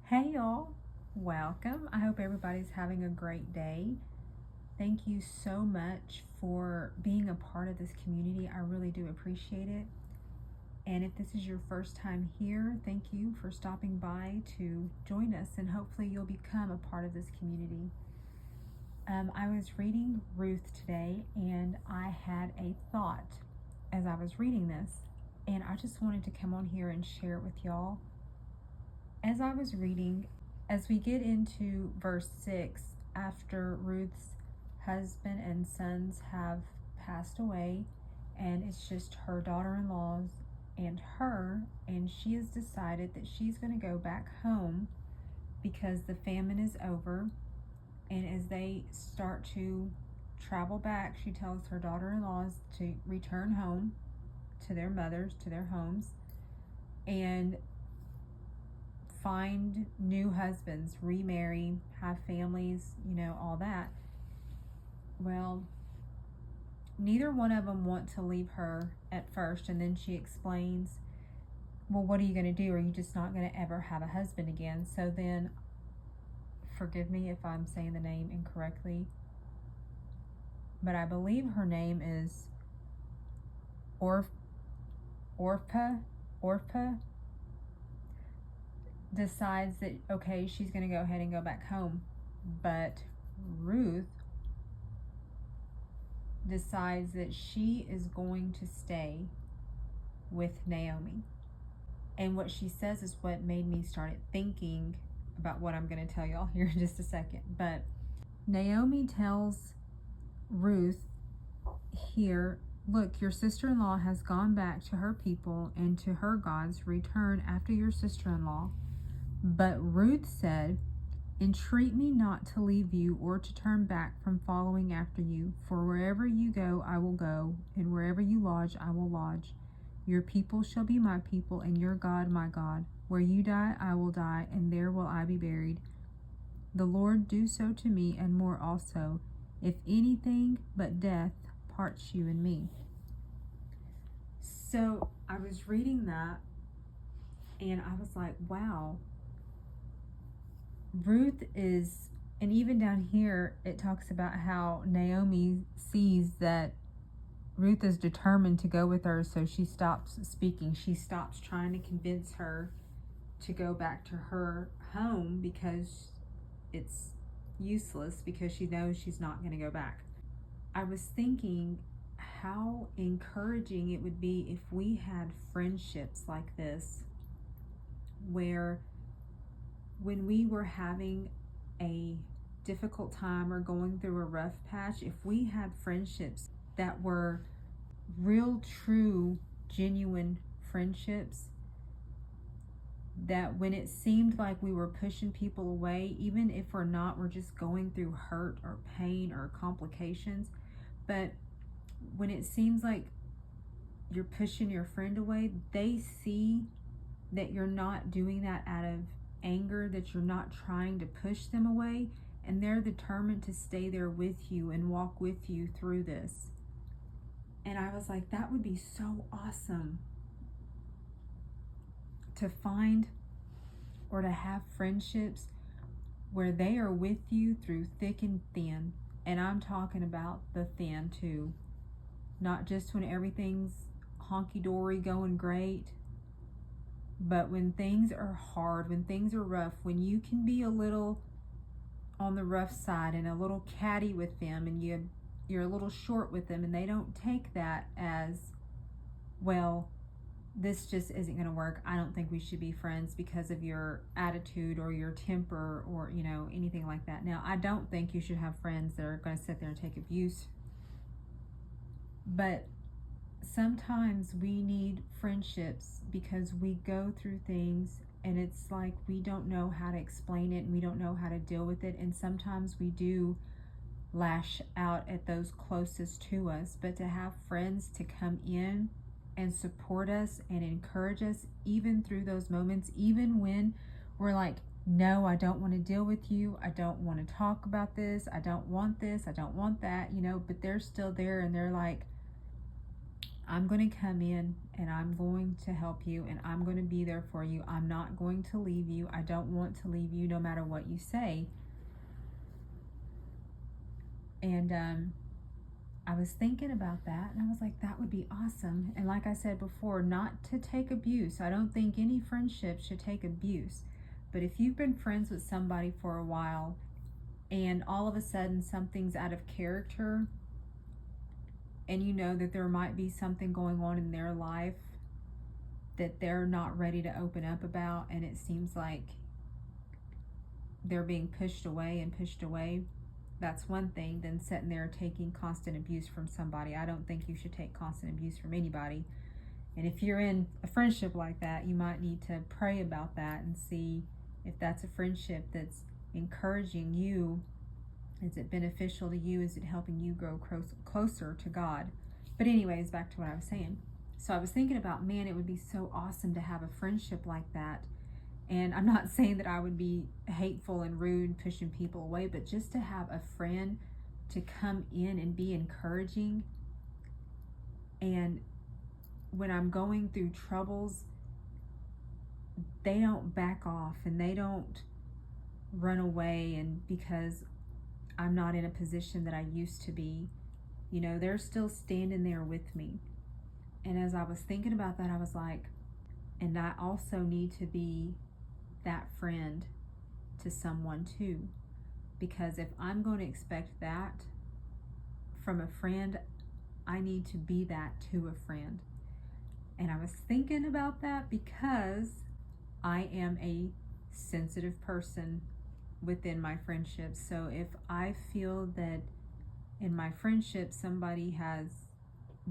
Hey y'all, welcome. I hope everybody's having a great day. Thank you so much for being a part of this community. I really do appreciate it. And if this is your first time here, thank you for stopping by to join us, and hopefully you'll become a part of this community. I was reading Ruth today, and I had a thought as I was reading this, and I just wanted to come on here and share it with y'all. As I was reading, as we get into verse 6, after Ruth's husband and sons have passed away, and it's just her daughter-in-laws and her, and she has decided that she's going to go back home because the famine is over. And as they start to travel back, she tells her daughter-in-laws to return home to their mothers, to their homes, and find new husbands, remarry, have families, all that. Well, neither one of them want to leave her at first, and then she explains, well, what are you going to do? Are you just not going to ever have a husband again? So then, forgive me if I'm saying the name incorrectly, but I believe her name is Orpah decides that, okay, she's going to go ahead and go back home. But Ruth decides that she is going to stay with Naomi. And what she says is what made me start thinking about what I'm going to tell y'all here in just a second. But Naomi tells Ruth here, look, your sister-in-law has gone back to her people and to her gods. Return after your sister-in-law. But Ruth said, entreat me not to leave you or to turn back from following after you. For wherever you go, I will go, and wherever you lodge, I will lodge. Your people shall be my people, and your God my God. Where you die, I will die, and there will I be buried. The Lord do so to me, and more also, if anything but death parts you and me. So I was reading that, and I was like, wow. Ruth is, and even down here, it talks about how Naomi sees that Ruth is determined to go with her, so she stops speaking. She stops trying to convince her to go back to her home because it's useless, because she knows she's not going to go back. I was thinking how encouraging it would be if we had friendships like this, where when we were having a difficult time or going through a rough patch, if we had friendships that were real, true, genuine friendships, that when it seemed like we were pushing people away, even if we're not, we're just going through hurt or pain or complications, but when it seems like you're pushing your friend away, they see that you're not doing that out of anger, that you're not trying to push them away, and they're determined to stay there with you and walk with you through this. And I was like, that would be so awesome to find or to have friendships where they are with you through thick and thin. And I'm talking about the thin too, not just when everything's honky-dory going great, but when things are hard, when things are rough, when you can be a little on the rough side and a little catty with them, and you're a little short with them, and they don't take that as, well, this just isn't going to work. I don't think we should be friends because of your attitude or your temper or, anything like that. Now, I don't think you should have friends that are going to sit there and take abuse, but sometimes we need friendships because we go through things and it's like we don't know how to explain it and we don't know how to deal with it, and sometimes we do lash out at those closest to us. But to have friends to come in and support us and encourage us even through those moments, even when we're like, no, I don't want to deal with you, I don't want to talk about this, I don't want this, I don't want that, but they're still there and they're like, I'm going to come in and I'm going to help you and I'm going to be there for you. I'm not going to leave you. I don't want to leave you no matter what you say. And I was thinking about that and I was like, that would be awesome. And like I said before, not to take abuse. I don't think any friendship should take abuse. But if you've been friends with somebody for a while and all of a sudden something's out of character and you know that there might be something going on in their life that they're not ready to open up about, and it seems like they're being pushed away, that's one thing than sitting there taking constant abuse from somebody. I don't think you should take constant abuse from anybody. And if you're in a friendship like that, you might need to pray about that and see if that's a friendship that's encouraging you. Is it beneficial to you? Is it helping you grow closer to God? But anyways, back to what I was saying. So I was thinking about, man, it would be so awesome to have a friendship like that. And I'm not saying that I would be hateful and rude, pushing people away, but just to have a friend to come in and be encouraging. And when I'm going through troubles, they don't back off and they don't run away, and because I'm not in a position that I used to be, you know, they're still standing there with me. And as I was thinking about that, I was like, and I also need to be that friend to someone too. Because if I'm going to expect that from a friend, I need to be that to a friend. And I was thinking about that because I am a sensitive person within my friendships. So if I feel that in my friendship somebody has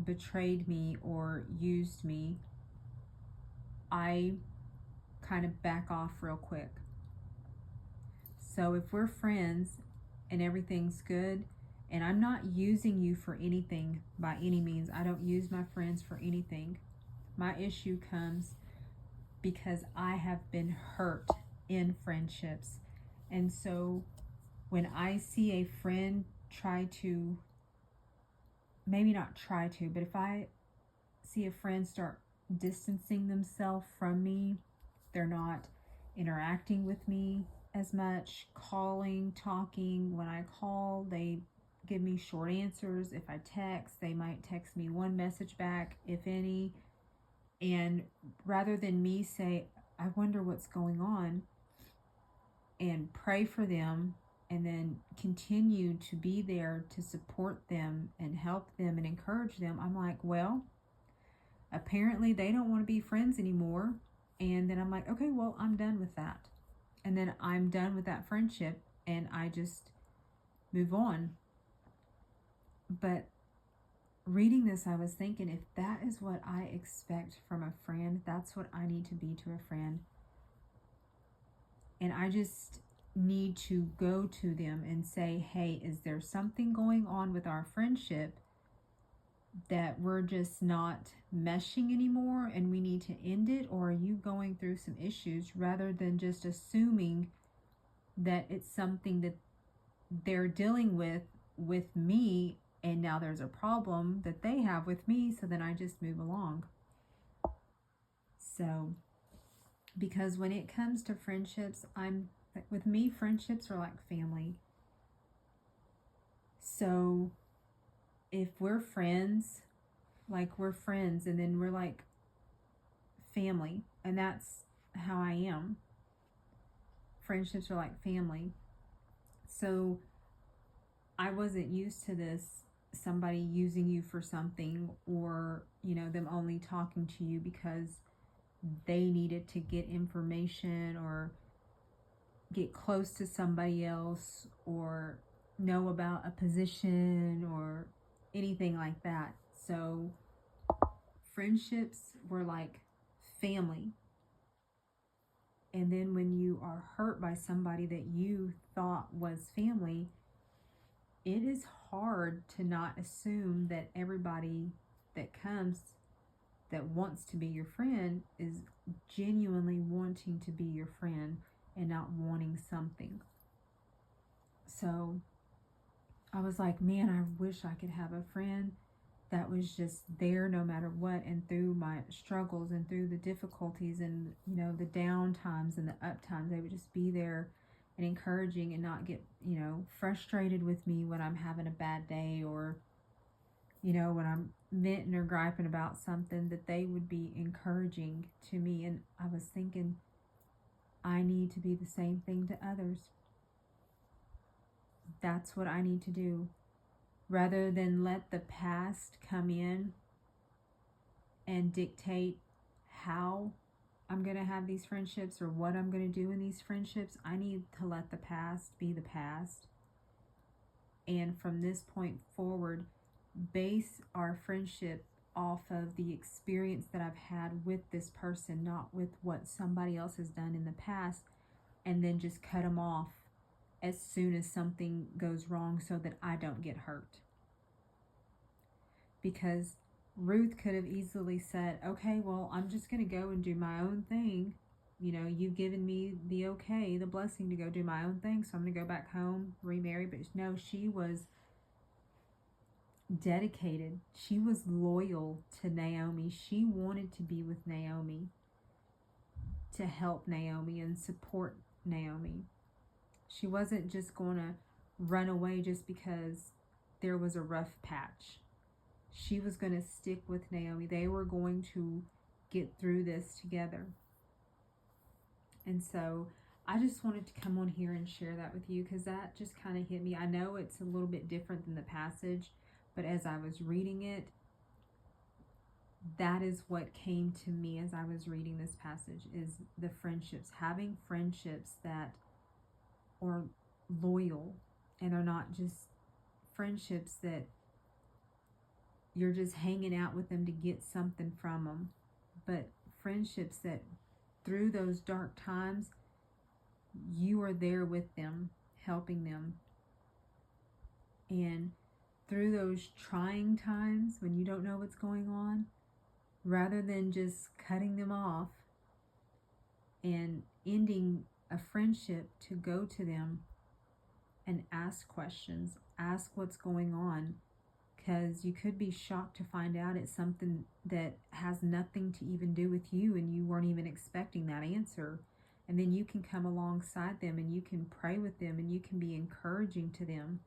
betrayed me or used me, I kind of back off real quick. So if we're friends and everything's good, and I'm not using you for anything by any means, I don't use my friends for anything. My issue comes because I have been hurt in friendships. And so when I see a friend try to, maybe not try to, but if I see a friend start distancing themselves from me, they're not interacting with me as much, calling, talking. When I call, they give me short answers. If I text, they might text me one message back, if any. And rather than me say, I wonder what's going on, and pray for them and then continue to be there to support them and help them and encourage them, I'm like, well, apparently they don't want to be friends anymore. And then I'm like, okay, well, I'm done with that. And then I'm done with that friendship and I just move on. But reading this, I was thinking, if that is what I expect from a friend, that's what I need to be to a friend. And I just need to go to them and say, hey, is there something going on with our friendship that we're just not meshing anymore and we need to end it? Or are you going through some issues, rather than just assuming that it's something that they're dealing with me, and now there's a problem that they have with me, so then I just move along. So because when it comes to friendships, with me, friendships are like family. So if we're friends, like we're friends, and then we're like family, and that's how I am. Friendships are like family. So I wasn't used to this, somebody using you for something, or, you know, them only talking to you because they needed to get information or get close to somebody else or know about a position or anything like that. So friendships were like family. And then when you are hurt by somebody that you thought was family, it is hard to not assume that everybody that comes that wants to be your friend is genuinely wanting to be your friend and not wanting something. So I was like, man, I wish I could have a friend that was just there no matter what, and through my struggles and through the difficulties and, you know, the down times and the up times, they would just be there and encouraging and not get, you know, frustrated with me when I'm having a bad day, or, you know, when I'm venting or griping about something, that they would be encouraging to me. And I was thinking, I need to be the same thing to others. That's what I need to do. Rather than let the past come in and dictate how I'm going to have these friendships or what I'm going to do in these friendships, I need to let the past be the past. And from this point forward, base our friendship off of the experience that I've had with this person, not with what somebody else has done in the past, and then just cut them off as soon as something goes wrong so that I don't get hurt. Because Ruth could have easily said, okay, well, I'm just going to go and do my own thing. You know, you've given me the okay, the blessing to go do my own thing, so I'm going to go back home, remarry. But no, she was dedicated. She was loyal to Naomi. She wanted to be with Naomi, to help Naomi and support Naomi. She wasn't just going to run away just because there was a rough patch. She was going to stick with Naomi. They were going to get through this together. And so I just wanted to come on here and share that with you, because that just kind of hit me. I know it's a little bit different than the passage, but as I was reading it, that is what came to me as I was reading this passage, is the friendships. Having friendships that are loyal and are not just friendships that you're just hanging out with them to get something from them, but friendships that through those dark times, you are there with them, helping them. And through those trying times when you don't know what's going on, rather than just cutting them off and ending a friendship, to go to them and ask questions, ask what's going on, because you could be shocked to find out it's something that has nothing to even do with you, and you weren't even expecting that answer. And then you can come alongside them and you can pray with them and you can be encouraging to them,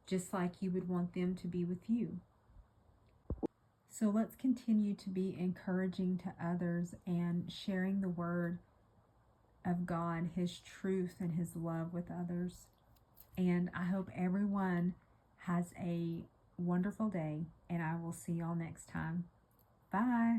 just like you would want them to be with you. So let's continue to be encouraging to others and sharing the word of God, His truth and His love with others. And I hope everyone has a wonderful day, and I will see y'all next time. Bye.